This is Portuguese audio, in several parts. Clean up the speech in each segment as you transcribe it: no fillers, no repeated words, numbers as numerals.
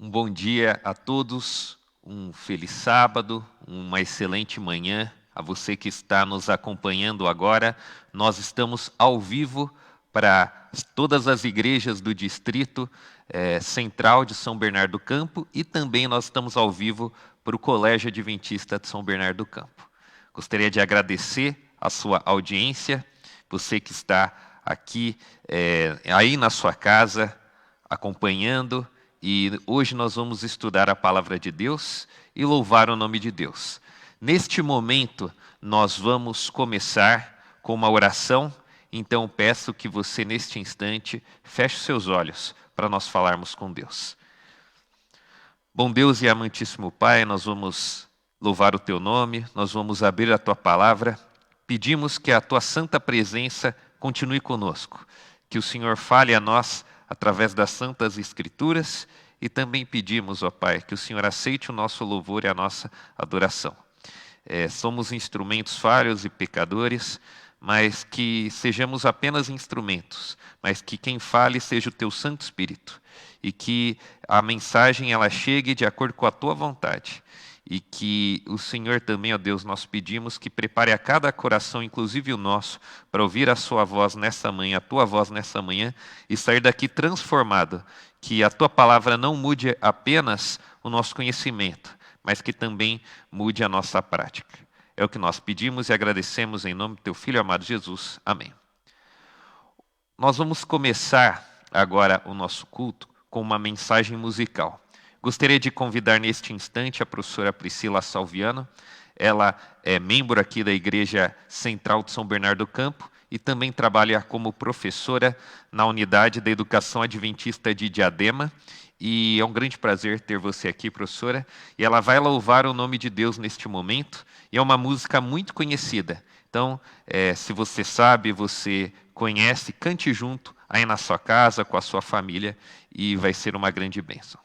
Um bom dia a todos, um feliz sábado, uma excelente manhã. A você que está nos acompanhando agora, nós estamos ao vivo para todas as igrejas do Distrito Central de São Bernardo do Campo e também nós estamos ao vivo para o Colégio Adventista de São Bernardo do Campo. Gostaria de agradecer a sua audiência, você que está aqui, aí na sua casa, acompanhando. E hoje nós vamos estudar a palavra de Deus e louvar o nome de Deus. Neste momento, nós vamos começar com uma oração, então peço que você, neste instante, feche seus olhos para nós falarmos com Deus. Bom Deus e amantíssimo Pai, nós vamos louvar o Teu nome, nós vamos abrir a Tua palavra, pedimos que a Tua santa presença continue conosco, que o Senhor fale a nós através das Santas Escrituras, e também pedimos, ó Pai, que o Senhor aceite o nosso louvor e a nossa adoração. Somos instrumentos falhos e pecadores, mas que sejamos apenas instrumentos, mas que quem fale seja o Teu Santo Espírito, e que a mensagem ela chegue de acordo com a Tua vontade. E que o Senhor também, ó Deus, nós pedimos que prepare a cada coração, inclusive o nosso, para ouvir a sua voz nessa manhã, a tua voz nessa manhã, e sair daqui transformado. Que a tua palavra não mude apenas o nosso conhecimento, mas que também mude a nossa prática. É o que nós pedimos e agradecemos em nome do teu Filho amado Jesus. Amém. Nós vamos começar agora o nosso culto com uma mensagem musical. Gostaria de convidar neste instante a professora Priscila Salviano. Ela é membro aqui da Igreja Central de São Bernardo do Campo e também trabalha como professora na Unidade da Educação Adventista de Diadema. E é um grande prazer ter você aqui, professora. E ela vai louvar o nome de Deus neste momento. E é uma música muito conhecida. Então, se você sabe, você conhece, cante junto aí na sua casa, com a sua família, e vai ser uma grande bênção.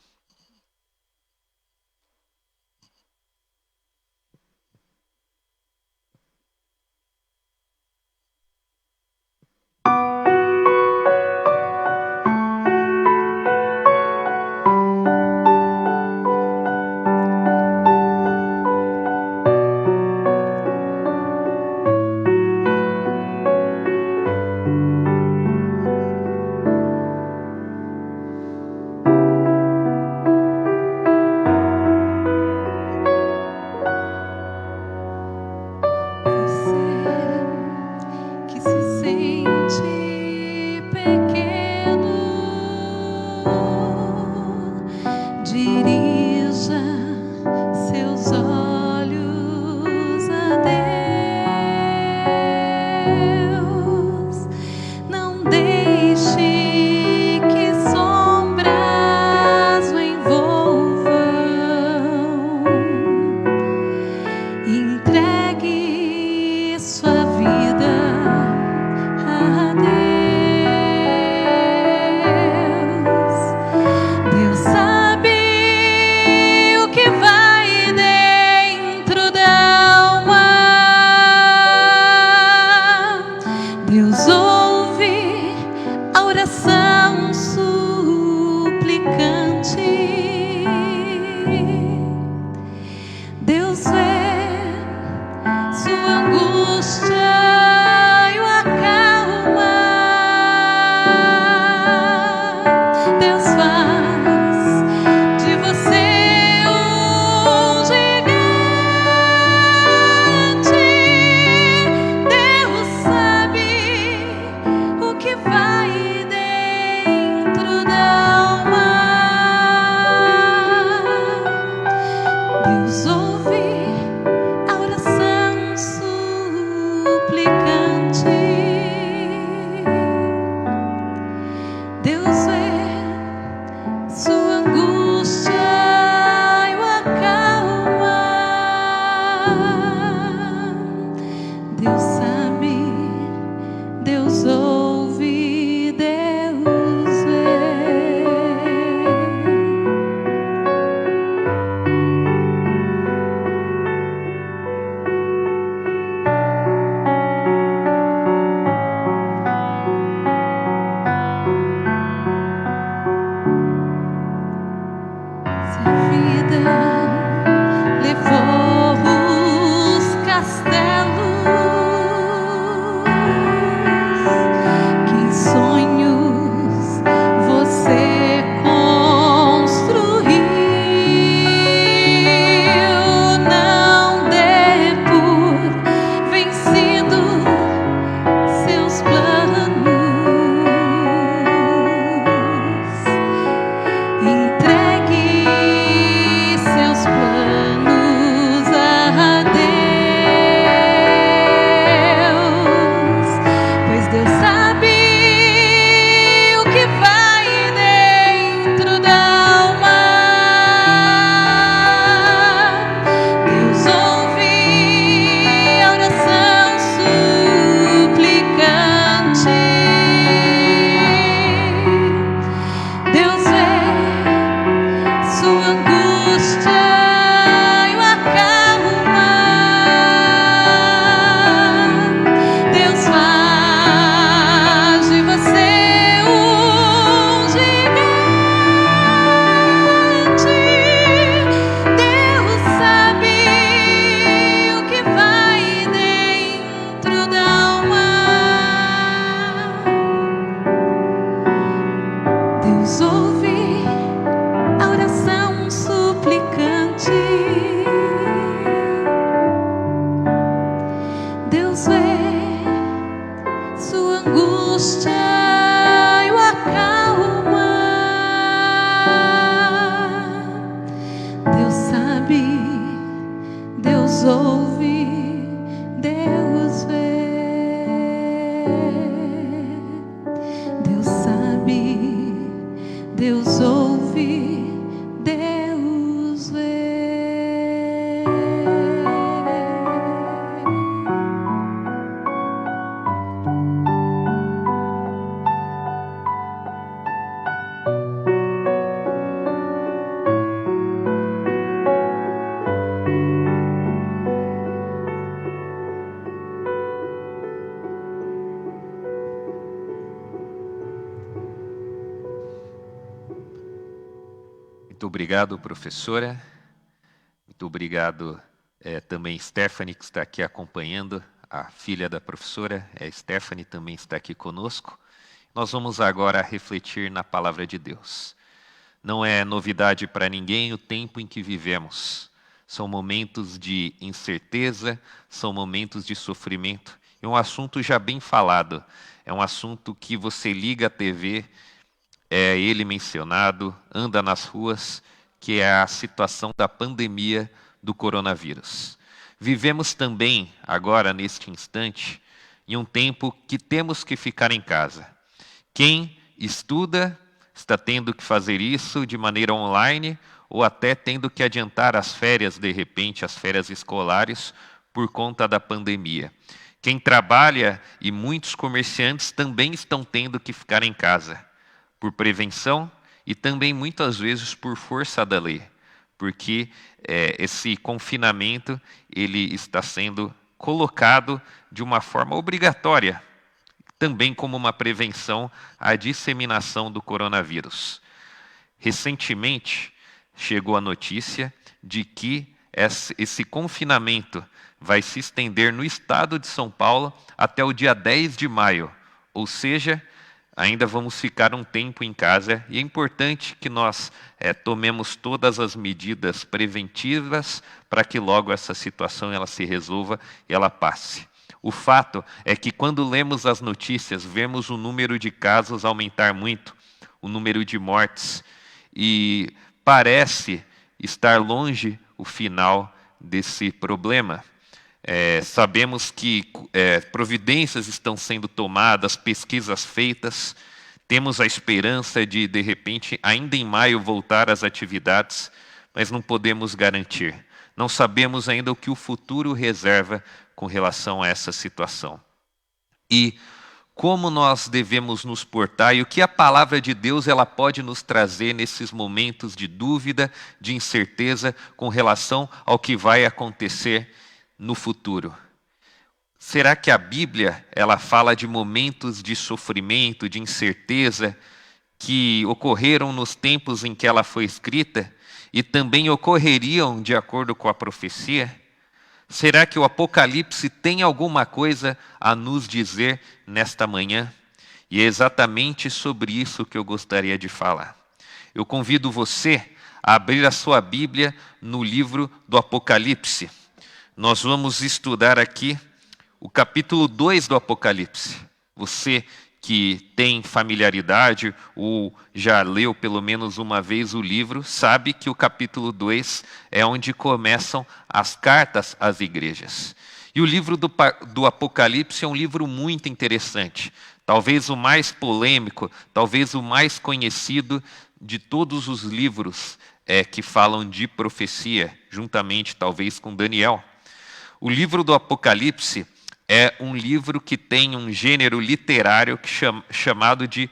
Deus ouve, Deus vê. Muito obrigado, professora. Muito obrigado também, Stephanie, que está aqui acompanhando. A filha da professora, Stephanie, também está aqui conosco. Nós vamos agora refletir na palavra de Deus. Não é novidade para ninguém o tempo em que vivemos. São momentos de incerteza, são momentos de sofrimento. É um assunto já bem falado. É um assunto que você liga a TV, é ele mencionado, anda nas ruas, que é a situação da pandemia do coronavírus. Vivemos também, agora, neste instante, em um tempo que temos que ficar em casa. Quem estuda está tendo que fazer isso de maneira online ou até tendo que adiantar as férias, de repente, as férias escolares, por conta da pandemia. Quem trabalha e muitos comerciantes também estão tendo que ficar em casa, por prevenção e também muitas vezes por força da lei, porque esse confinamento ele está sendo colocado de uma forma obrigatória, também como uma prevenção à disseminação do coronavírus. Recentemente chegou a notícia de que esse confinamento vai se estender no estado de São Paulo até o dia 10 de maio, ou seja, ainda vamos ficar um tempo em casa e é importante que nós tomemos todas as medidas preventivas para que logo essa situação ela se resolva e ela passe. O fato é que quando lemos as notícias, vemos o número de casos aumentar muito, o número de mortes, e parece estar longe o final desse problema. Sabemos que providências estão sendo tomadas, pesquisas feitas, temos a esperança de repente, ainda em maio, voltar às atividades, mas não podemos garantir. Não sabemos ainda o que o futuro reserva com relação a essa situação. E como nós devemos nos portar e o que a palavra de Deus ela pode nos trazer nesses momentos de dúvida, de incerteza com relação ao que vai acontecer no futuro. Será que a Bíblia ela fala de momentos de sofrimento, de incerteza que ocorreram nos tempos em que ela foi escrita e também ocorreriam de acordo com a profecia? Será que o Apocalipse tem alguma coisa a nos dizer nesta manhã? E é exatamente sobre isso que eu gostaria de falar. Eu convido você a abrir a sua Bíblia no livro do Apocalipse. Nós vamos estudar aqui o capítulo 2 do Apocalipse. Você que tem familiaridade ou já leu pelo menos uma vez o livro, sabe que o capítulo 2 é onde começam as cartas às igrejas. E o livro do Apocalipse é um livro muito interessante, talvez o mais polêmico, talvez o mais conhecido de todos os livros que falam de profecia, juntamente talvez com Daniel. O livro do Apocalipse é um livro que tem um gênero literário chamado de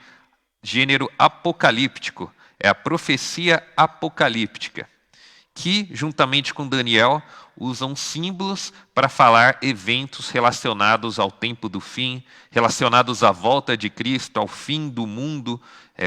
gênero apocalíptico. É a profecia apocalíptica, que, juntamente com Daniel, usam símbolos para falar eventos relacionados ao tempo do fim, relacionados à volta de Cristo, ao fim do mundo,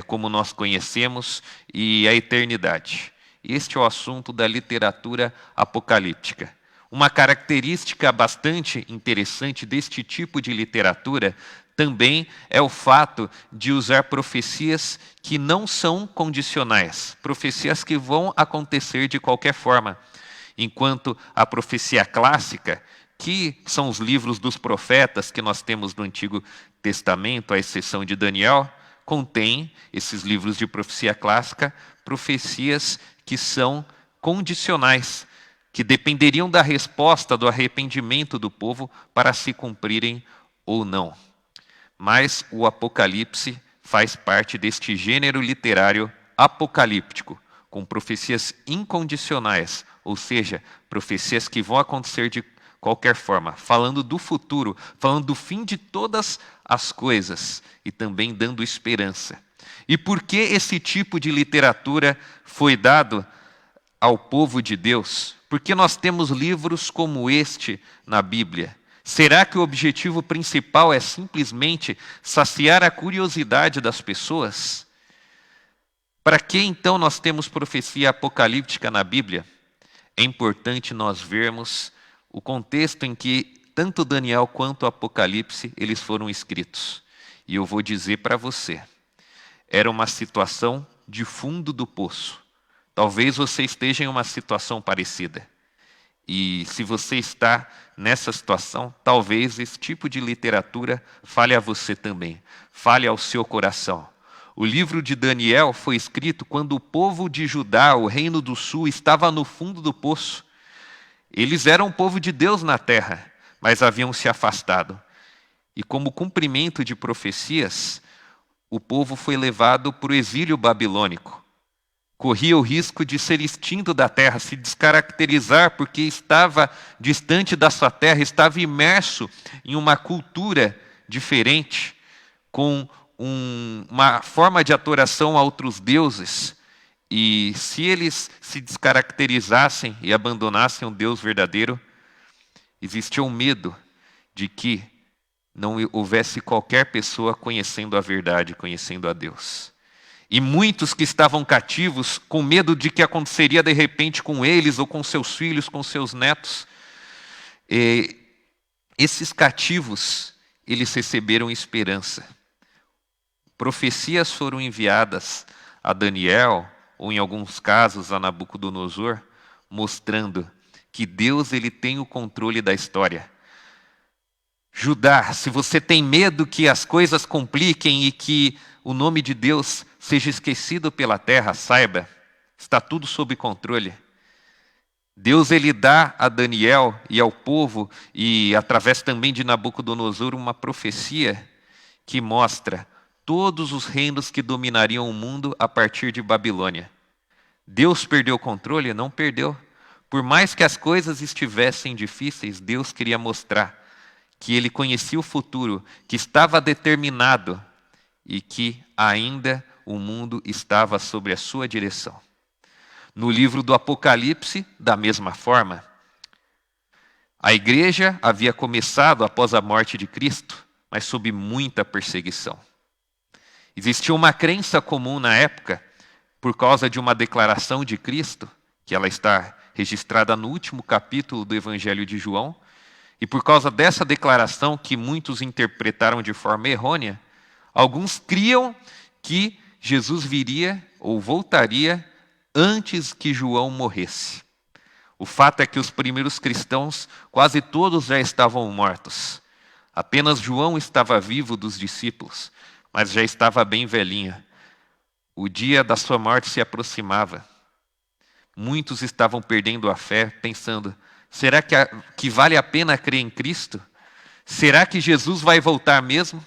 como nós conhecemos, e à eternidade. Este é o assunto da literatura apocalíptica. Uma característica bastante interessante deste tipo de literatura também é o fato de usar profecias que não são condicionais, profecias que vão acontecer de qualquer forma. Enquanto a profecia clássica, que são os livros dos profetas que nós temos no Antigo Testamento, à exceção de Daniel, contém, esses livros de profecia clássica, profecias que são condicionais, que dependeriam da resposta do arrependimento do povo para se cumprirem ou não. Mas o Apocalipse faz parte deste gênero literário apocalíptico, com profecias incondicionais, ou seja, profecias que vão acontecer de qualquer forma, falando do futuro, falando do fim de todas as coisas e também dando esperança. E por que esse tipo de literatura foi dado ao povo de Deus? Porque nós temos livros como este na Bíblia. Será que o objetivo principal é simplesmente saciar a curiosidade das pessoas? Para que então nós temos profecia apocalíptica na Bíblia? É importante nós vermos o contexto em que tanto Daniel quanto o Apocalipse eles foram escritos. E eu vou dizer para você, era uma situação de fundo do poço. Talvez você esteja em uma situação parecida. E se você está nessa situação, talvez esse tipo de literatura fale a você também, fale ao seu coração. O livro de Daniel foi escrito quando o povo de Judá, o reino do sul, estava no fundo do poço. Eles eram o povo de Deus na terra, mas haviam se afastado. E como cumprimento de profecias, o povo foi levado para o exílio babilônico. Corria o risco de ser extinto da terra, se descaracterizar porque estava distante da sua terra, estava imerso em uma cultura diferente, com uma forma de adoração a outros deuses. E se eles se descaracterizassem e abandonassem o Deus verdadeiro, existia um medo de que não houvesse qualquer pessoa conhecendo a verdade, conhecendo a Deus. E muitos que estavam cativos, com medo de que aconteceria de repente com eles, ou com seus filhos, com seus netos, esses cativos, eles receberam esperança. Profecias foram enviadas a Daniel, ou em alguns casos a Nabucodonosor, mostrando que Deus ele tem o controle da história. Judá, se você tem medo que as coisas compliquem e que o nome de Deus seja esquecido pela terra, saiba, está tudo sob controle. Deus ele dá a Daniel e ao povo, e através também de Nabucodonosor, uma profecia que mostra todos os reinos que dominariam o mundo a partir de Babilônia. Deus perdeu o controle? Não perdeu. Por mais que as coisas estivessem difíceis, Deus queria mostrar que ele conhecia o futuro, que estava determinado e que ainda o mundo estava sob a sua direção. No livro do Apocalipse, da mesma forma, a igreja havia começado após a morte de Cristo, mas sob muita perseguição. Existia uma crença comum na época, por causa de uma declaração de Cristo, que ela está registrada no último capítulo do Evangelho de João, e por causa dessa declaração que muitos interpretaram de forma errônea, alguns criam que Jesus viria ou voltaria antes que João morresse. O fato é que os primeiros cristãos, quase todos já estavam mortos. Apenas João estava vivo dos discípulos, mas já estava bem velhinho. O dia da sua morte se aproximava. Muitos estavam perdendo a fé, pensando, será que vale a pena crer em Cristo? Será que Jesus vai voltar mesmo?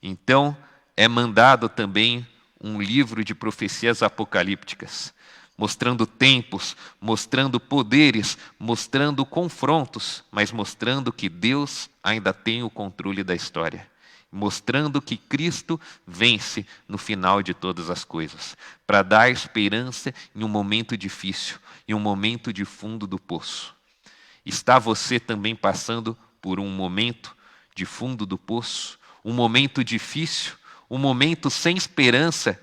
Então, é mandado também um livro de profecias apocalípticas, mostrando tempos, mostrando poderes, mostrando confrontos, mas mostrando que Deus ainda tem o controle da história, mostrando que Cristo vence no final de todas as coisas, para dar esperança em um momento difícil, em um momento de fundo do poço. Está você também passando por um momento de fundo do poço, um momento difícil, um momento sem esperança?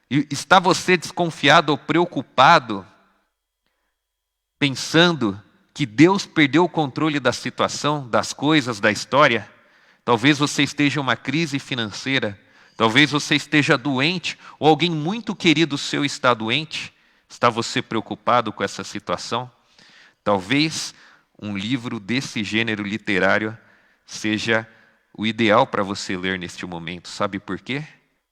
E está você desconfiado ou preocupado, pensando que Deus perdeu o controle da situação, das coisas, da história? Talvez você esteja em uma crise financeira, talvez você esteja doente, ou alguém muito querido seu está doente. Está você preocupado com essa situação? Talvez um livro desse gênero literário seja o ideal para você ler neste momento. Sabe por quê?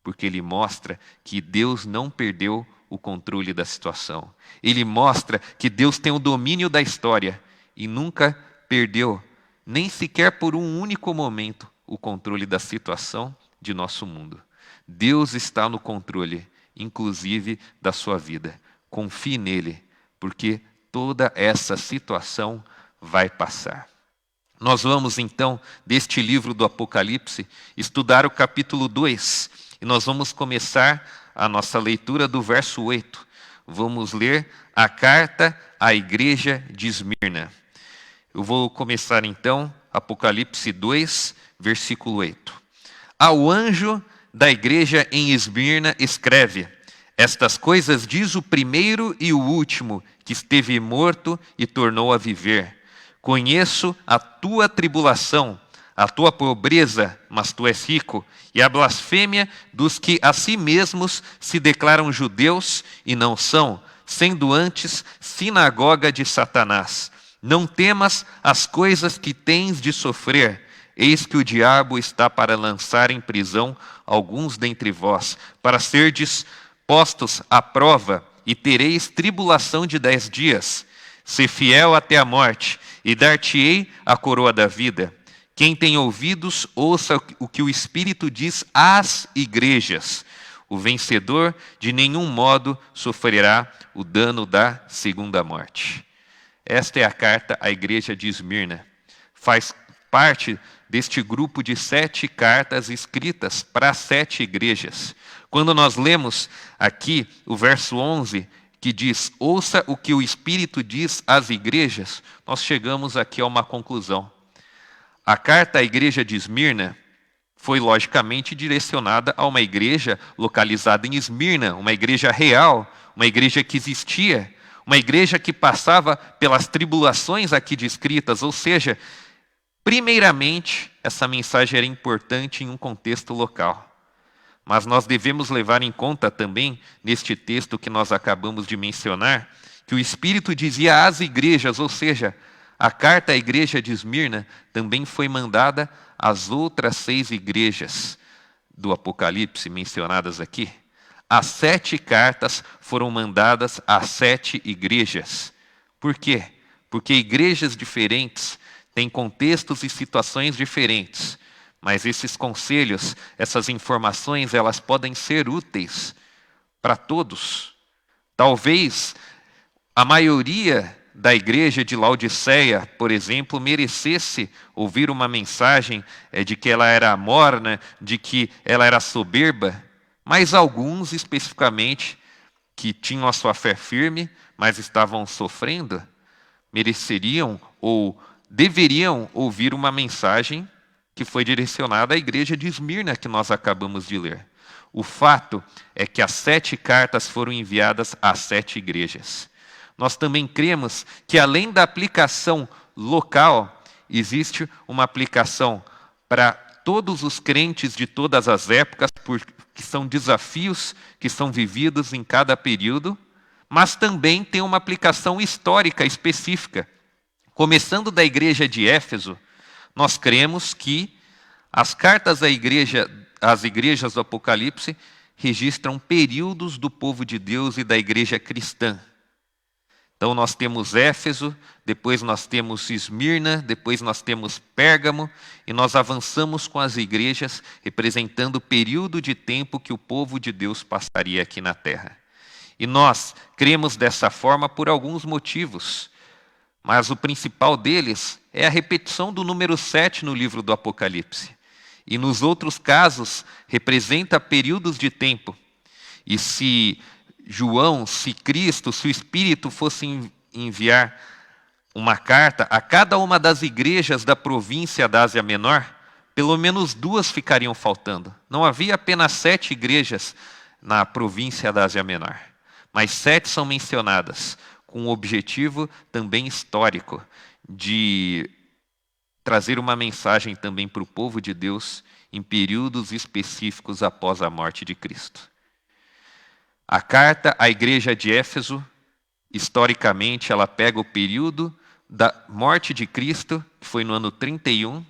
Porque ele mostra que Deus não perdeu o controle da situação. Ele mostra que Deus tem o domínio da história e nunca perdeu, nem sequer por um único momento, o controle da situação de nosso mundo. Deus está no controle inclusive da sua vida. Confie nele, porque toda essa situação vai passar. Nós vamos então, deste livro do Apocalipse, estudar o capítulo 2. E nós vamos começar a nossa leitura do verso 8. Vamos ler a carta à igreja de Esmirna. Eu vou começar então, Apocalipse 2, versículo 8. Ao anjo da igreja em Esmirna escreve: estas coisas diz o primeiro e o último, que esteve morto e tornou a viver. Conheço a tua tribulação, a tua pobreza, mas tu és rico, e a blasfêmia dos que a si mesmos se declaram judeus e não são, sendo antes sinagoga de Satanás. Não temas as coisas que tens de sofrer. Eis que o diabo está para lançar em prisão alguns dentre vós, para serdes postos à prova, e tereis tribulação de 10 dias. Sê fiel até a morte, e dar-te-ei a coroa da vida. Quem tem ouvidos, ouça o que o Espírito diz às igrejas. O vencedor de nenhum modo sofrerá o dano da segunda morte. Esta é a carta à igreja de Esmirna. Faz parte deste grupo de 7 cartas escritas para 7 igrejas. Quando nós lemos aqui o verso 11, que diz: ouça o que o Espírito diz às igrejas, nós chegamos aqui a uma conclusão. A carta à igreja de Esmirna foi logicamente direcionada a uma igreja localizada em Esmirna, uma igreja real, uma igreja que existia, uma igreja que passava pelas tribulações aqui descritas, ou seja, primeiramente, essa mensagem era importante em um contexto local. Mas nós devemos levar em conta também, neste texto que nós acabamos de mencionar, que o Espírito dizia às igrejas, ou seja, a carta à igreja de Esmirna também foi mandada às outras 6 igrejas do Apocalipse mencionadas aqui. As 7 cartas foram mandadas às 7 igrejas. Por quê? Porque igrejas diferentes têm contextos e situações diferentes. Mas esses conselhos, essas informações, elas podem ser úteis para todos. Talvez a maioria da igreja de Laodiceia, por exemplo, merecesse ouvir uma mensagem de que ela era morna, de que ela era soberba, mas alguns especificamente, que tinham a sua fé firme, mas estavam sofrendo, mereceriam ou deveriam ouvir uma mensagem que foi direcionada à igreja de Esmirna, que nós acabamos de ler. O fato é que as 7 cartas foram enviadas às 7 igrejas. Nós também cremos que, além da aplicação local, existe uma aplicação para todos os crentes de todas as épocas, porque são desafios que são vividos em cada período, mas também tem uma aplicação histórica específica. Começando da igreja de Éfeso, nós cremos que as cartas às igrejas do Apocalipse registram períodos do povo de Deus e da igreja cristã. Então nós temos Éfeso, depois nós temos Esmirna, depois nós temos Pérgamo, e nós avançamos com as igrejas representando o período de tempo que o povo de Deus passaria aqui na terra. E nós cremos dessa forma por alguns motivos. Mas o principal deles é a repetição do número 7 no livro do Apocalipse. E nos outros casos, representa períodos de tempo. E se João, se Cristo, se o Espírito fosse enviar uma carta a cada uma das igrejas da província da Ásia Menor, pelo menos 2 ficariam faltando. Não havia apenas 7 igrejas na província da Ásia Menor, mas 7 são mencionadas, com um objetivo também histórico, de trazer uma mensagem também para o povo de Deus em períodos específicos após a morte de Cristo. A carta à igreja de Éfeso, historicamente, ela pega o período da morte de Cristo, que foi no ano 31,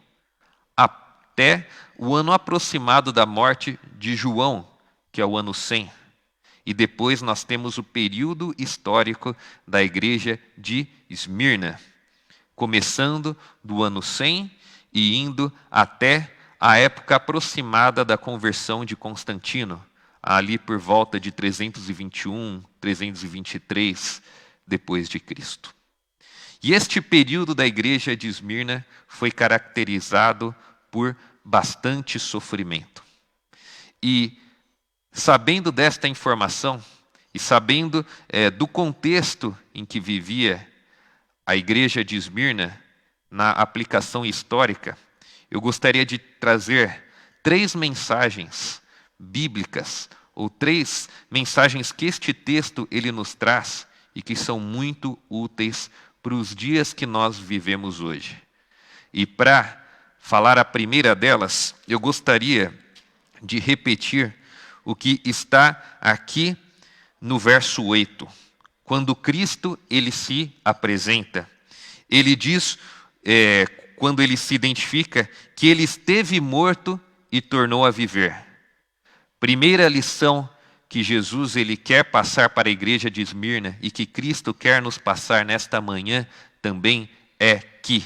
até o ano aproximado da morte de João, que é o ano 100. E depois nós temos o período histórico da igreja de Esmirna, começando do ano 100 e indo até a época aproximada da conversão de Constantino, ali por volta de 321, 323 depois de Cristo. E este período da igreja de Esmirna foi caracterizado por bastante sofrimento. E sabendo desta informação, e sabendo do contexto em que vivia a igreja de Esmirna, na aplicação histórica, eu gostaria de trazer 3 mensagens bíblicas, ou 3 mensagens que este texto ele nos traz e que são muito úteis para os dias que nós vivemos hoje. E para falar a primeira delas, eu gostaria de repetir o que está aqui no verso 8. Quando Cristo ele se apresenta, ele diz, quando ele se identifica, que ele esteve morto e tornou a viver. Primeira lição que Jesus ele quer passar para a igreja de Esmirna e que Cristo quer nos passar nesta manhã também é que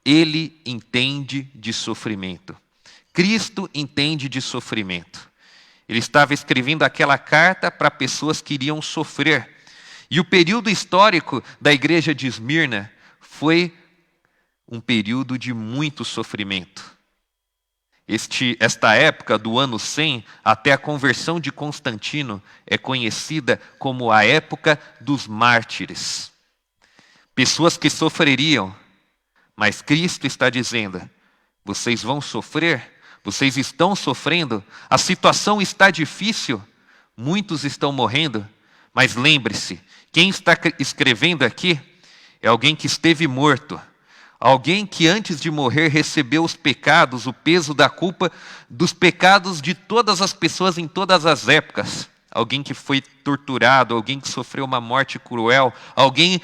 ele entende de sofrimento. Cristo entende de sofrimento. Ele estava escrevendo aquela carta para pessoas que iriam sofrer. E o período histórico da igreja de Esmirna foi um período de muito sofrimento. Esta época do ano 100 até a conversão de Constantino é conhecida como a época dos mártires. Pessoas que sofreriam, mas Cristo está dizendo, vocês vão sofrer, vocês estão sofrendo, a situação está difícil, muitos estão morrendo, mas lembre-se, quem está escrevendo aqui é alguém que esteve morto, alguém que antes de morrer recebeu os pecados, o peso da culpa dos pecados de todas as pessoas em todas as épocas. Alguém que foi torturado, alguém que sofreu uma morte cruel, alguém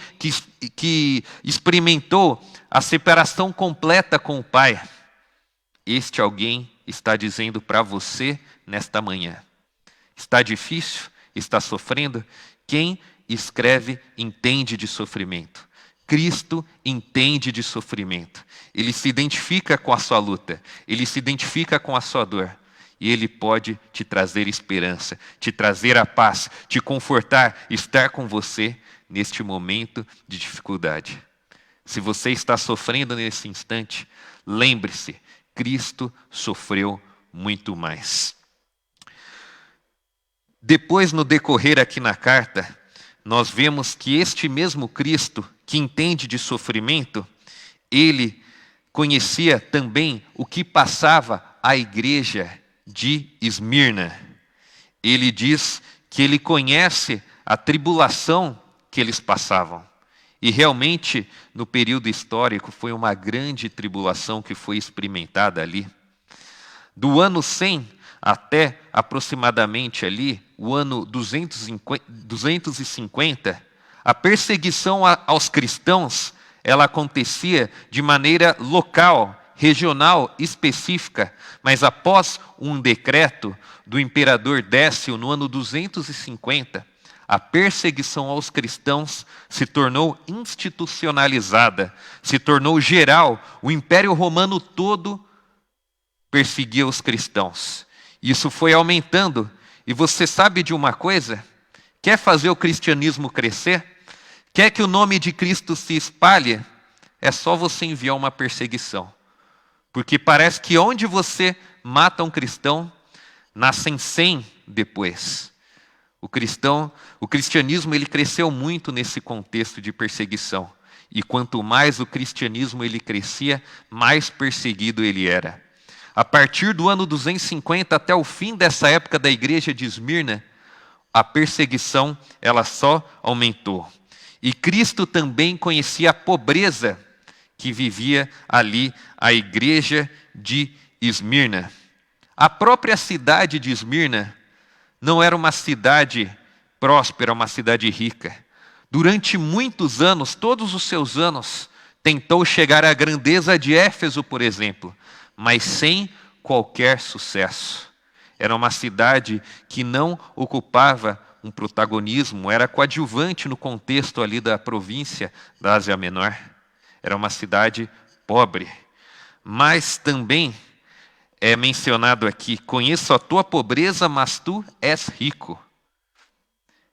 que experimentou a separação completa com o Pai. Este alguém está dizendo para você nesta manhã. Está difícil? Está sofrendo? Quem escreve entende de sofrimento. Cristo entende de sofrimento. Ele se identifica com a sua luta. Ele se identifica com a sua dor. E Ele pode te trazer esperança, te trazer a paz, te confortar, estar com você neste momento de dificuldade. Se você está sofrendo nesse instante, lembre-se, Cristo sofreu muito mais. Depois, no decorrer aqui na carta, nós vemos que este mesmo Cristo, que entende de sofrimento, ele conhecia também o que passava a igreja de Esmirna. Ele diz que ele conhece a tribulação que eles passavam. E realmente, no período histórico, foi uma grande tribulação que foi experimentada ali. Do ano 100 até aproximadamente ali, o ano 250, a perseguição aos cristãos, ela acontecia de maneira local, regional, específica, mas após um decreto do imperador Décio, no ano 250, a perseguição aos cristãos se tornou institucionalizada, se tornou geral. O Império Romano todo perseguia os cristãos. Isso foi aumentando. E você sabe de uma coisa? Quer fazer o cristianismo crescer? Quer que o nome de Cristo se espalhe? É só você enviar uma perseguição. Porque parece que onde você mata um cristão, nascem 100 depois. O cristianismo ele cresceu muito nesse contexto de perseguição. E quanto mais o cristianismo ele crescia, mais perseguido ele era. A partir do ano 250 até o fim dessa época da igreja de Esmirna, a perseguição ela só aumentou. E Cristo também conhecia a pobreza que vivia ali a igreja de Esmirna. A própria cidade de Esmirna não era uma cidade próspera, uma cidade rica. Durante muitos anos, todos os seus anos, tentou chegar à grandeza de Éfeso, por exemplo, mas sem qualquer sucesso. Era uma cidade que não ocupava um protagonismo, era coadjuvante no contexto ali da província da Ásia Menor. Era uma cidade pobre, mas também é mencionado aqui: conheço a tua pobreza, mas tu és rico.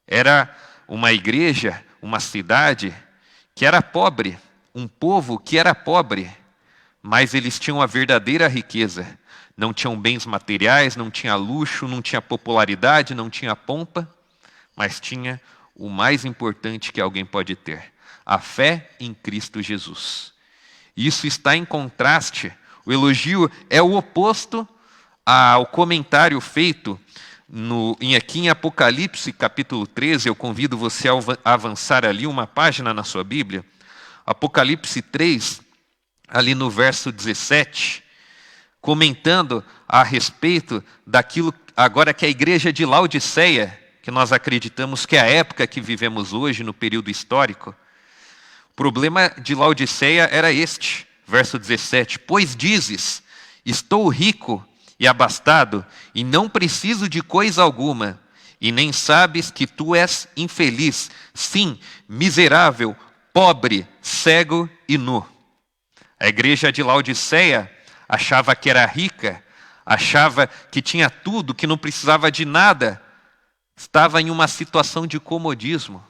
Era uma igreja, uma cidade que era pobre, um povo que era pobre, mas eles tinham a verdadeira riqueza. Não tinham bens materiais, não tinha luxo, não tinha popularidade, não tinha pompa, mas tinha o mais importante que alguém pode ter: a fé em Cristo Jesus. Isso está em contraste. O elogio é o oposto ao comentário feito aqui em Apocalipse, capítulo 13. Eu convido você a avançar ali uma página na sua Bíblia. Apocalipse 3, ali no verso 17, comentando a respeito daquilo agora que a igreja de Laodiceia, que nós acreditamos que é a época que vivemos hoje, no período histórico. O problema de Laodiceia era este, verso 17: pois dizes, estou rico e abastado, e não preciso de coisa alguma, e nem sabes que tu és infeliz, sim, miserável, pobre, cego e nu. A igreja de Laodiceia achava que era rica, achava que tinha tudo, que não precisava de nada, estava em uma situação de comodismo.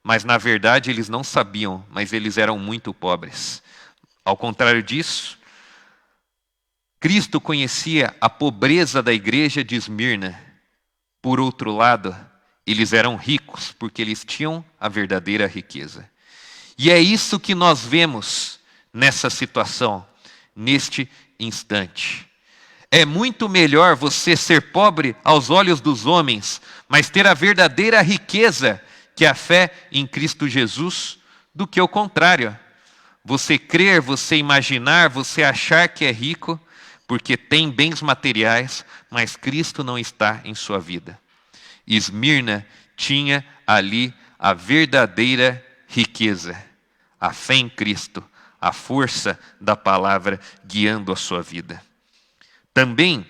Mas na verdade eles não sabiam, mas eles eram muito pobres. Ao contrário disso, Cristo conhecia a pobreza da igreja de Esmirna. Por outro lado, eles eram ricos, porque eles tinham a verdadeira riqueza. E é isso que nós vemos nessa situação, neste instante. É muito melhor você ser pobre aos olhos dos homens, mas ter a verdadeira riqueza, que é a fé em Cristo Jesus, do que o contrário. Você crer, você imaginar, você achar que é rico, porque tem bens materiais, mas Cristo não está em sua vida. Esmirna tinha ali a verdadeira riqueza, a fé em Cristo, a força da palavra guiando a sua vida. Também,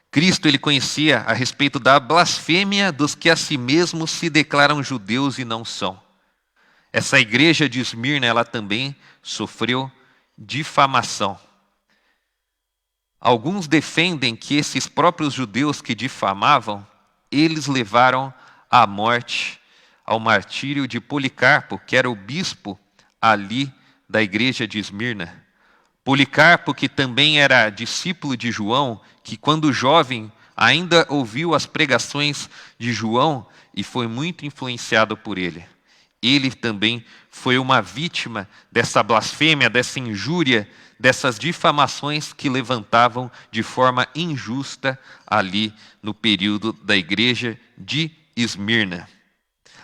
Cristo ele conhecia a respeito da blasfêmia dos que a si mesmos se declaram judeus e não são. Essa igreja de Esmirna, ela também sofreu difamação. Alguns defendem que esses próprios judeus que difamavam, eles levaram à morte, ao martírio de Policarpo, que era o bispo ali da igreja de Esmirna. Policarpo, que também era discípulo de João, que quando jovem ainda ouviu as pregações de João e foi muito influenciado por ele. Ele também foi uma vítima dessa blasfêmia, dessa injúria, dessas difamações que levantavam de forma injusta ali no período da igreja de Esmirna.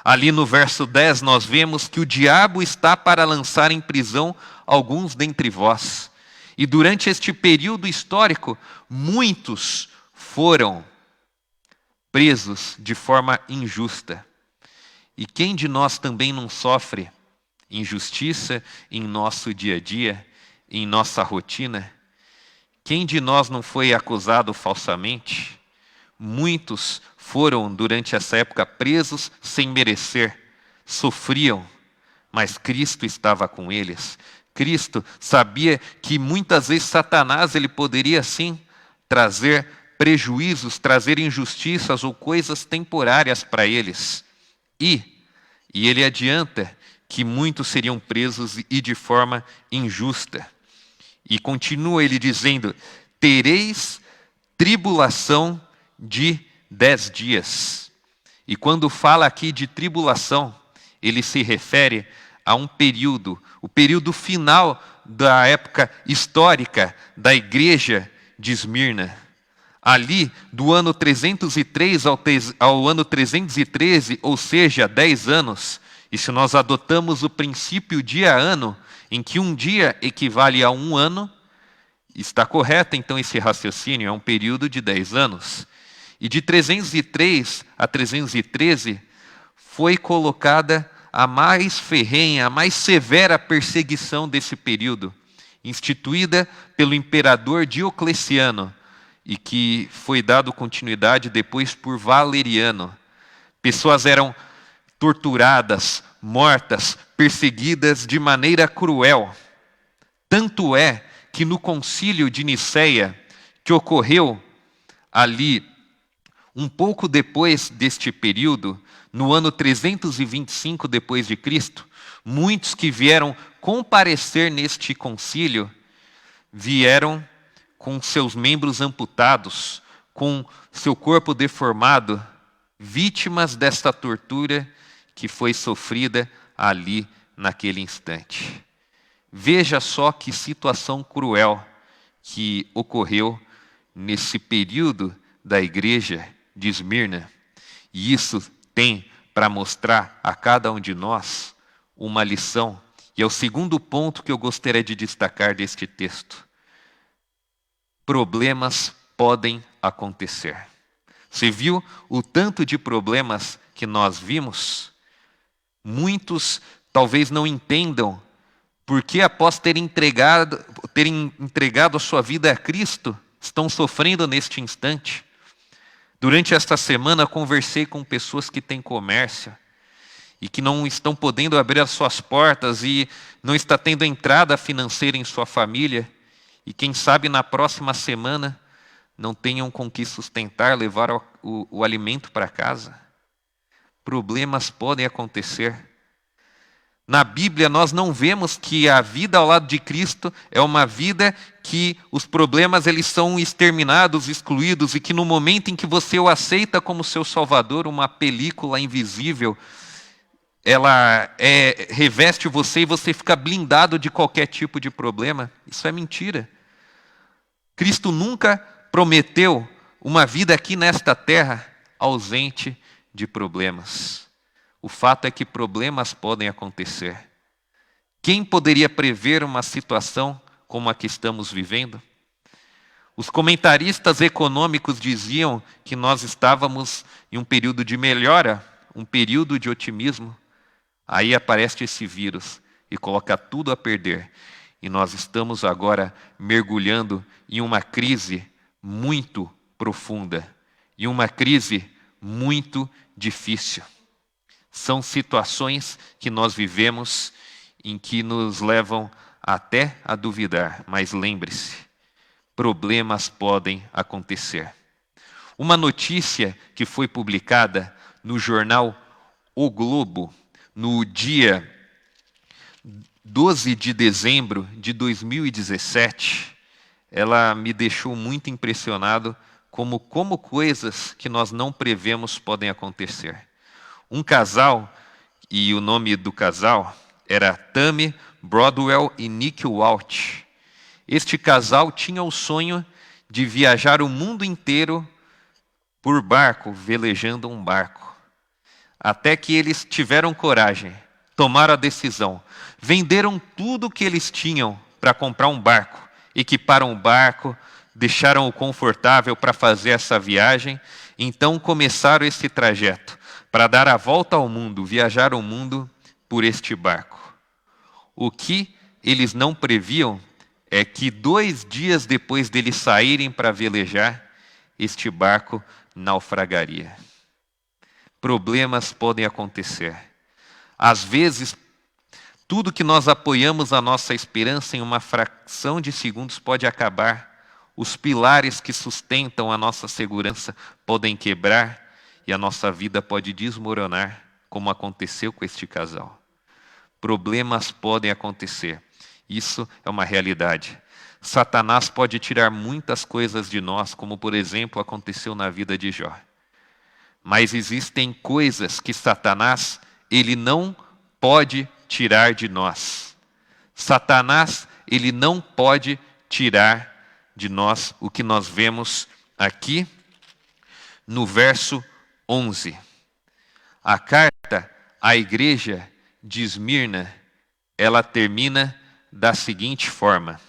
Ali no verso 10 nós vemos que o diabo está para lançar em prisão alguns dentre vós. E durante este período histórico, muitos foram presos de forma injusta. E quem de nós também não sofre injustiça em nosso dia a dia, em nossa rotina? Quem de nós não foi acusado falsamente? Muitos foram, durante essa época, presos sem merecer, sofriam, mas Cristo estava com eles. Cristo sabia que muitas vezes Satanás ele poderia sim trazer prejuízos, trazer injustiças ou coisas temporárias para eles. E ele adianta que muitos seriam presos e de forma injusta. E continua ele dizendo: tereis tribulação de 10 dias. E quando fala aqui de tribulação, ele se refere a um período, o período final da época histórica da igreja de Esmirna. Ali, do ano 303 ao ano 313, ou seja, 10 anos, e se nós adotamos o princípio dia a ano, em que um dia equivale a um ano, está correto então esse raciocínio, é um período de 10 anos. E de 303 a 313 foi colocada a mais ferrenha, a mais severa perseguição desse período, instituída pelo imperador Diocleciano, e que foi dado continuidade depois por Valeriano. Pessoas eram torturadas, mortas, perseguidas de maneira cruel. Tanto é que no concílio de Nicéia, que ocorreu ali um pouco depois deste período, no ano 325 depois de Cristo, muitos que vieram comparecer neste concílio vieram com seus membros amputados, com seu corpo deformado, vítimas desta tortura que foi sofrida ali naquele instante. Veja só que situação cruel que ocorreu nesse período da igreja de Esmirna. E isso tem para mostrar a cada um de nós uma lição. E é o segundo ponto que eu gostaria de destacar deste texto. Problemas podem acontecer. Você viu o tanto de problemas que nós vimos? Muitos talvez não entendam porque após terem entregado a sua vida a Cristo, estão sofrendo neste instante. Durante esta semana, conversei com pessoas que têm comércio e que não estão podendo abrir as suas portas e não está tendo entrada financeira em sua família. E quem sabe na próxima semana não tenham com que sustentar, levar o alimento para casa. Problemas podem acontecer. Na Bíblia nós não vemos que a vida ao lado de Cristo é uma vida que os problemas eles são exterminados, excluídos, e que no momento em que você o aceita como seu Salvador, uma película invisível, ela reveste você e você fica blindado de qualquer tipo de problema. Isso é mentira. Cristo nunca prometeu uma vida aqui nesta terra ausente de problemas. O fato é que problemas podem acontecer. Quem poderia prever uma situação como a que estamos vivendo? Os comentaristas econômicos diziam que nós estávamos em um período de melhora, um período de otimismo. Aí aparece esse vírus e coloca tudo a perder. E nós estamos agora mergulhando em uma crise muito profunda, e uma crise muito difícil. São situações que nós vivemos em que nos levam até a duvidar, mas lembre-se, problemas podem acontecer. Uma notícia que foi publicada no jornal O Globo, no dia 12 de dezembro de 2017, ela me deixou muito impressionado como coisas que nós não prevemos podem acontecer. Um casal, e o nome do casal era Tammy Broadwell e Nick Walsh. Este casal tinha o sonho de viajar o mundo inteiro por barco, velejando um barco. Até que eles tiveram coragem, tomaram a decisão, venderam tudo que eles tinham para comprar um barco, equiparam o barco, deixaram-o confortável para fazer essa viagem, então começaram esse trajeto para dar a volta ao mundo, viajar o mundo por este barco. O que eles não previam é que 2 dias depois deles saírem para velejar, este barco naufragaria. Problemas podem acontecer. Às vezes, tudo que nós apoiamos a nossa esperança em uma fração de segundos pode acabar. Os pilares que sustentam a nossa segurança podem quebrar e a nossa vida pode desmoronar, como aconteceu com este casal. Problemas podem acontecer. Isso é uma realidade. Satanás pode tirar muitas coisas de nós, como por exemplo aconteceu na vida de Jó. Mas existem coisas que Satanás, ele não pode tirar de nós. Satanás, ele não pode tirar de nós o que nós vemos aqui no verso 11. A carta à igreja de Esmirna, ela termina da seguinte forma: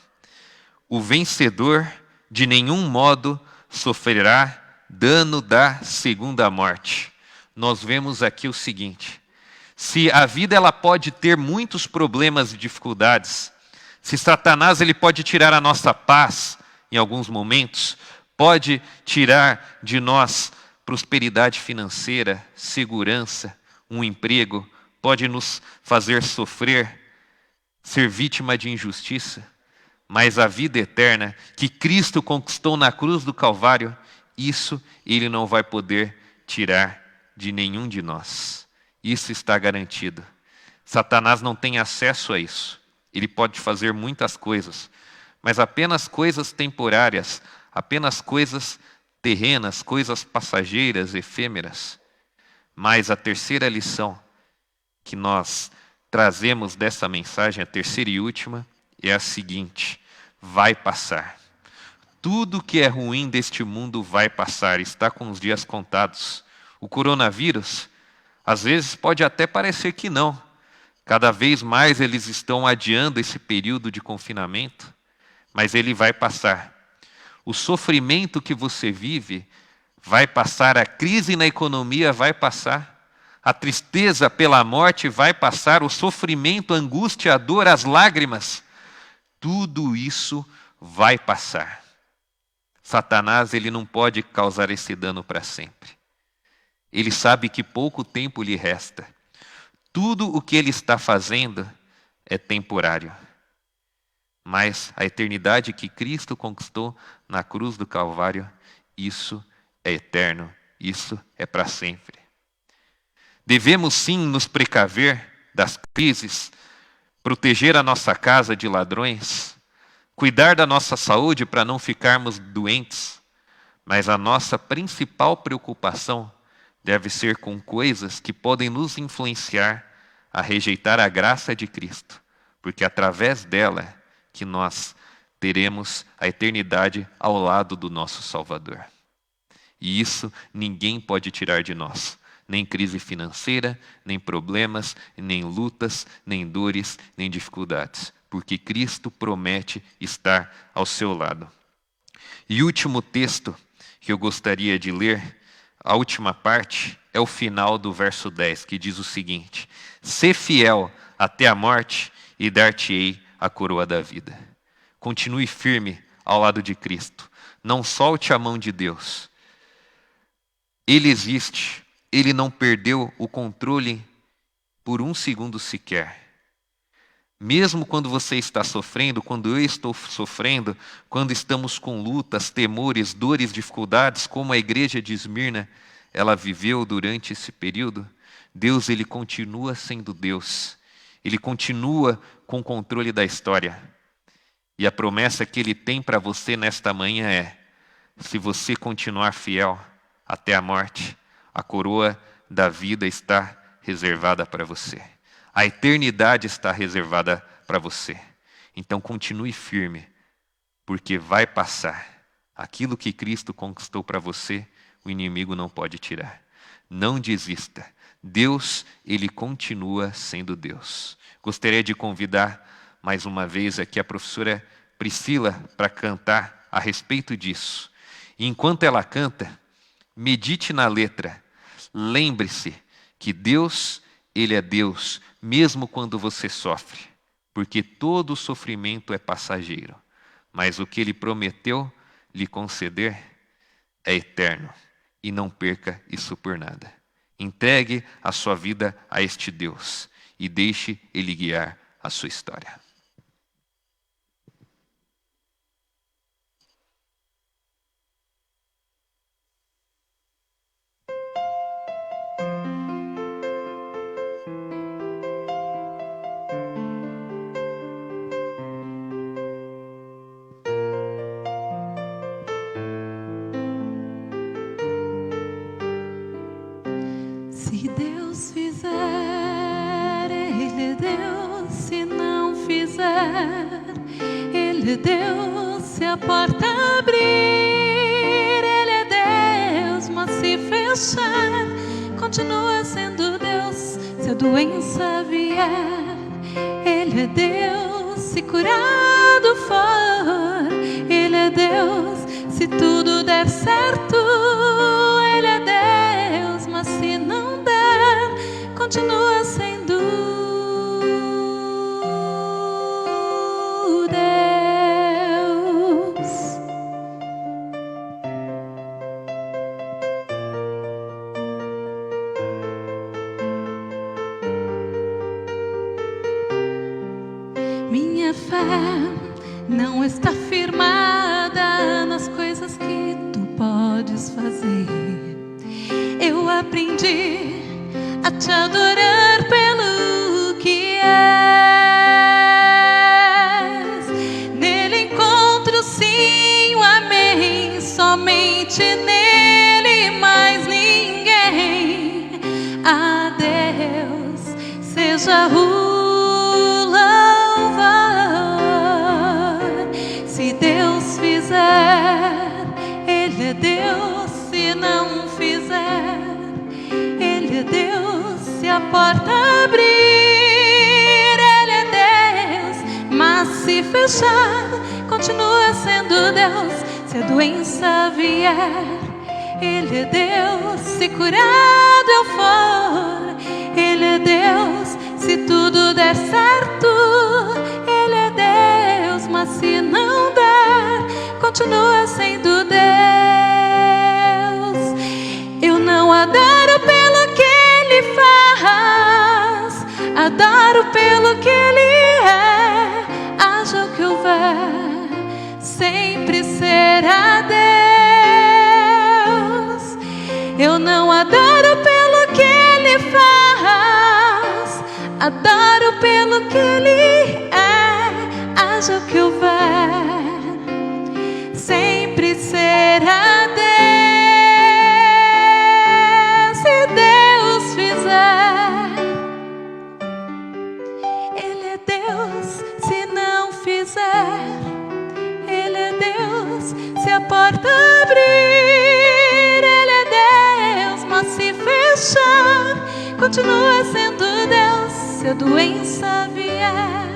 o vencedor de nenhum modo sofrerá dano da segunda morte. Nós vemos aqui o seguinte: se a vida ela pode ter muitos problemas e dificuldades, se Satanás ele pode tirar a nossa paz em alguns momentos, pode tirar de nós prosperidade financeira, segurança, um emprego, pode nos fazer sofrer, ser vítima de injustiça, Mas a vida eterna que Cristo conquistou na cruz do Calvário, isso Ele não vai poder tirar de nenhum de nós. Isso está garantido. Satanás não tem acesso a isso. Ele pode fazer muitas coisas, mas apenas coisas temporárias, apenas coisas terrenas, coisas passageiras, efêmeras. Mas a terceira lição que nós trazemos dessa mensagem, a terceira e última, é a seguinte: vai passar. Tudo que é ruim deste mundo vai passar, está com os dias contados. O coronavírus, às vezes pode até parecer que não. Cada vez mais eles estão adiando esse período de confinamento, mas ele vai passar. O sofrimento que você vive vai passar, a crise na economia vai passar, a tristeza pela morte vai passar, o sofrimento, a angústia, a dor, as lágrimas, tudo isso vai passar. Satanás, ele não pode causar esse dano para sempre. Ele sabe que pouco tempo lhe resta. Tudo o que ele está fazendo é temporário. Mas a eternidade que Cristo conquistou na cruz do Calvário, isso é eterno, isso é para sempre. Devemos sim nos precaver das crises, proteger a nossa casa de ladrões, cuidar da nossa saúde para não ficarmos doentes, mas a nossa principal preocupação deve ser com coisas que podem nos influenciar a rejeitar a graça de Cristo, porque através dela que nós teremos a eternidade ao lado do nosso Salvador. E isso ninguém pode tirar de nós. Nem crise financeira, nem problemas, nem lutas, nem dores, nem dificuldades. Porque Cristo promete estar ao seu lado. E o último texto que eu gostaria de ler, a última parte, é o final do verso 10, que diz o seguinte: sê fiel até a morte e dar-te-ei a coroa da vida. Continue firme ao lado de Cristo. Não solte a mão de Deus. Ele existe. Ele não perdeu o controle por um segundo sequer. Mesmo quando você está sofrendo, quando eu estou sofrendo, quando estamos com lutas, temores, dores, dificuldades, como a igreja de Esmirna, ela viveu durante esse período, Deus, ele continua sendo Deus. Ele continua com o controle da história. E a promessa que ele tem para você nesta manhã é: se você continuar fiel até a morte, a coroa da vida está reservada para você. A eternidade está reservada para você. Então continue firme, porque vai passar. Aquilo que Cristo conquistou para você, o inimigo não pode tirar. Não desista. Deus, ele continua sendo Deus. Gostaria de convidar mais uma vez aqui a professora Priscila para cantar a respeito disso. E enquanto ela canta, medite na letra. Lembre-se que Deus, ele é Deus, mesmo quando você sofre, porque todo sofrimento é passageiro, mas o que ele prometeu lhe conceder é eterno, e não perca isso por nada. Entregue a sua vida a este Deus e deixe ele guiar a sua história. Se Deus fizer, Ele é Deus. Se não fizer, Ele é Deus. Se a porta abrir, Ele é Deus. Mas se fechar, continua sendo Deus. Se a doença vier, Ele é Deus. Se curado for, Ele é Deus. Se tudo der certo, Ele é Deus. Mas se não der, continua sendo Deus. Minha fé não está firmada nas coisas que tu podes fazer. Eu aprendi a te adorar pelo que és. Nele encontro sim o amém, somente nele, mais ninguém. A Deus seja o louvor. Se Deus fizer, Ele é Deus. Se não fizer, Ele é Deus. Se a porta abrir, Ele é Deus. Mas se fechar, continua sendo Deus. Se a doença vier, Ele é Deus. Se curado eu for, Ele é Deus. Se tudo der certo, Ele é Deus. Mas se não der, continua sendo Deus. Eu não adoro pelo que Ele faz, adoro pelo que Ele é. Haja o que houver, sempre será Deus. Eu não adoro pelo que Ele faz, adoro pelo que Ele é. Haja o que houver, sempre será Deus. Se Deus fizer, Ele é Deus. Se não fizer, Ele é Deus. Se a porta abrir, Ele é Deus. Mas se fechar, continua sendo Deus. Se a doença vier,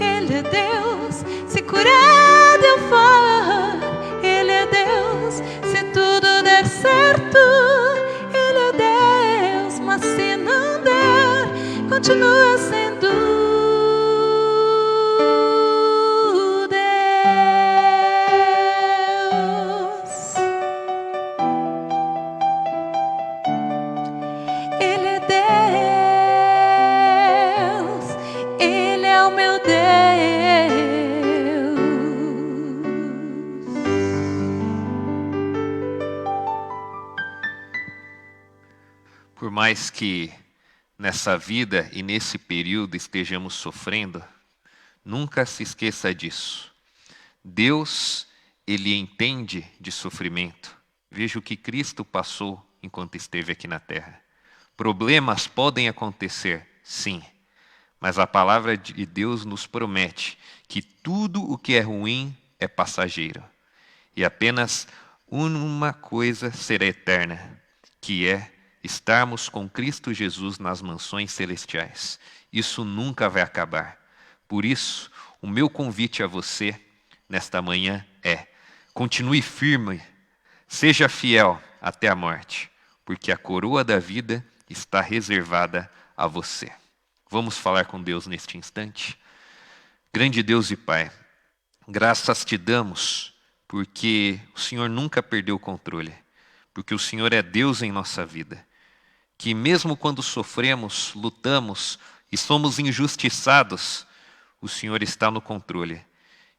Ele é Deus. Se curado eu for, Ele é Deus. Se tudo der certo, Ele é Deus. Mas se não der, continua sendo Deus. Ele é Deus. Ele é o meu Deus. Por mais que nessa vida e nesse período estejamos sofrendo, nunca se esqueça disso. Deus, Ele entende de sofrimento. Veja o que Cristo passou enquanto esteve aqui na terra. Problemas podem acontecer, sim, mas a palavra de Deus nos promete que tudo o que é ruim é passageiro. E apenas uma coisa será eterna, que é estarmos com Cristo Jesus nas mansões celestiais. Isso nunca vai acabar. Por isso, o meu convite a você nesta manhã é: continue firme, seja fiel até a morte, porque a coroa da vida está reservada a você. Vamos falar com Deus neste instante? Grande Deus e Pai, graças te damos porque o Senhor nunca perdeu o controle, porque o Senhor é Deus em nossa vida. Que mesmo quando sofremos, lutamos e somos injustiçados, o Senhor está no controle.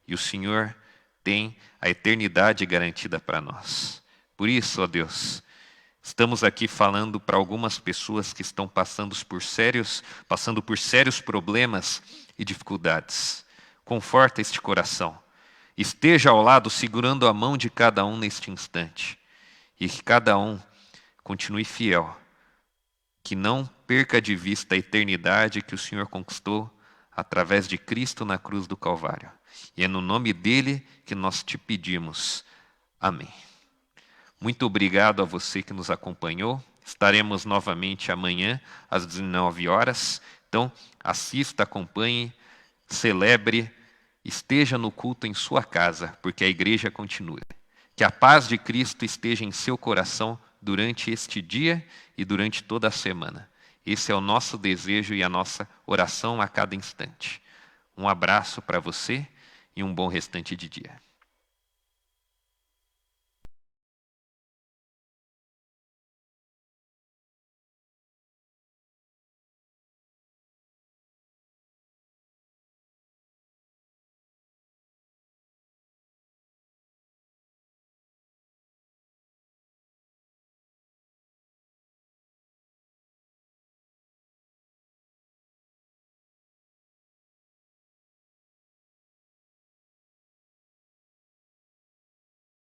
E o Senhor tem a eternidade garantida para nós. Por isso, ó Deus, estamos aqui falando para algumas pessoas que estão passando por sérios problemas e dificuldades. Conforta este coração. Esteja ao lado, segurando a mão de cada um neste instante. E que cada um continue fiel. Que não perca de vista a eternidade que o Senhor conquistou através de Cristo na cruz do Calvário. E é no nome dele que nós te pedimos. Amém. Muito obrigado a você que nos acompanhou. Estaremos novamente amanhã às 19 horas. Então, assista, acompanhe, celebre, esteja no culto em sua casa, porque a igreja continua. Que a paz de Cristo esteja em seu coração durante este dia e durante toda a semana. Esse é o nosso desejo e a nossa oração a cada instante. Um abraço para você e um bom restante de dia.